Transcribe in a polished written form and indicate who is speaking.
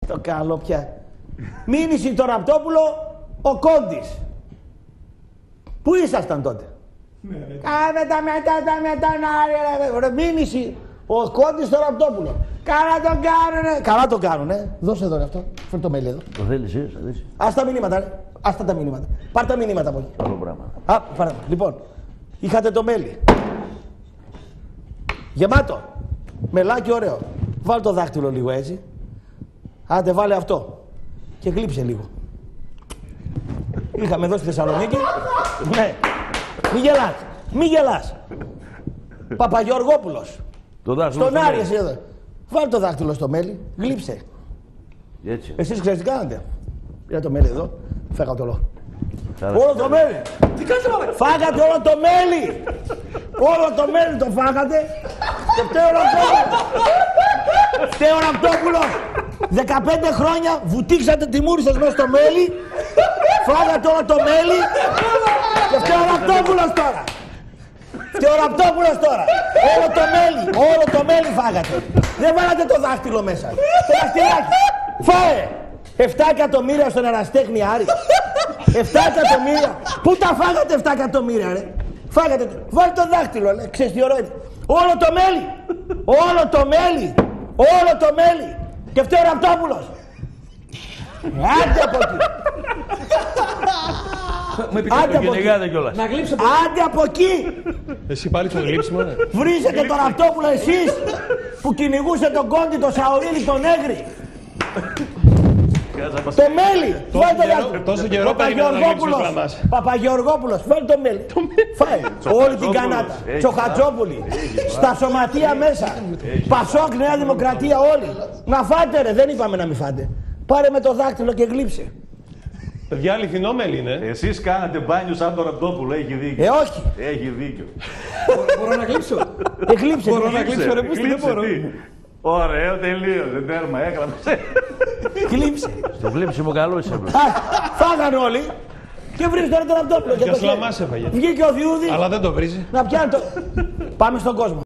Speaker 1: Το καλό πια. Μήνυση το Ραπτόπουλο, ο Κόντης. Πού ήσασταν τότε? Κάνε τα μετά, μήνυση, ο Κόντης το Ραπτόπουλο. Καλά τον κάνουνε. Καλά τον κάνουνε. Δώσε εδώ αυτό. Φέρε το mail εδώ.
Speaker 2: Το θέλεις,
Speaker 1: Ας τα μηνύματα, ρε. Άστα τα μηνύματα. Πάρ' τα μηνύματα από εκεί.
Speaker 2: Καλό πράγμα.
Speaker 1: Πάρε. Λοιπόν, είχατε το μέλι. Γεμάτο. Μελάκι ωραίο. Βάλ το δάχτυλο λίγο έτσι. Άντε βάλε αυτό. Και γλύψε λίγο. Είχαμε εδώ στη Θεσσαλονίκη. Ναι. Μη γελάς. Παπαγεωργόπουλος. Στον Άρη εσύ εδώ. Βάλ το δάχτυλο στο μέλι. Γλύψε.
Speaker 2: Έτσι.
Speaker 1: Εσείς ξέρετε τι κάνατε? Πήρα το μέλι εδώ. Φάγα το λόγο. Όλο το μέλι. Τι κάνετε μάλλον? Φάγατε όλο το μέλι. Όλο το μέλι το φάγατε. Και φταίει ο Ραπτόπουλος. 15 χρόνια βουτήξατε τη μούρη σας μέσα στο μέλι. Φάγατε όλο το μέλι. Και φταίει ο Ραπτόπουλος τώρα. Φταίει ο Ραπτόπουλος τώρα. Όλο το μέλι φάγατε. Δεν βάλατε το δάχτυλο μέσα. Το δαχτυλάκι. Φάε. 7 εκατομμύρια στον Εραστέχνη Άρη. 7 εκατομμύρια. Πού τα φάγατε 7 εκατομμύρια, ρε? Φάγατε. Βάλτε το δάχτυλο, λέει. Ξέρεις τι ωραίο είναι? Όλο το μέλι. Όλο το μέλι. Και φταίει ο Ραπτόπουλος. Άντε από εκεί.
Speaker 2: Μου επιτρέπει το κυνηγάτε κιόλας.
Speaker 1: Άντε από εκεί.
Speaker 3: Εσύ πάλι το γλύψιμο, ναι.
Speaker 1: Βρίζετε τον Ραπτόπουλο εσείς που κυνηγούσε τον Κόντι, τον Σαουρίδη, τον Έγρη. Το μέλι!
Speaker 3: Τόσο καιρό περίμενα να γλύψεις ο Φλαμάς.
Speaker 1: Παπαγεωργόπουλος, φέρει το μέλι. Φάει όλη την κανάτα. Τσοχατζόπουλη. Στα σωματεία μέσα. Πασόκ, Νέα Δημοκρατία, όλοι. Να φάτε ρε, δεν είπαμε να μην φάτε. Πάρε με το δάκτυλο και γλύψε.
Speaker 3: Παιδιά, αληθινό μέλι είναι.
Speaker 2: Εσείς κάνατε μπάνιο σαν το Ραπτόπουλο, έχει δίκιο.
Speaker 1: Όχι.
Speaker 2: Έχει δίκιο.
Speaker 3: Μπορώ να γλύψω.
Speaker 1: Γλύψε.
Speaker 3: Μπορώ να γλύψω, ρε Πούστη, δεν μπορώ.
Speaker 2: Ωραίο, τελείωσε, τέρμα, έγραψε.
Speaker 1: Γλύψε.
Speaker 2: Στο γλύψιμο καλό είσαι.
Speaker 1: Φάγανε όλοι. Και βρίζει τώρα τον Ραπτόπουλο.
Speaker 3: Και ο Σλαμάς έφαγε.
Speaker 1: Βγήκε ο Διούδης.
Speaker 3: Αλλά δεν το βρίζει.
Speaker 1: Να πιάνει το. Πάμε στον κόσμο.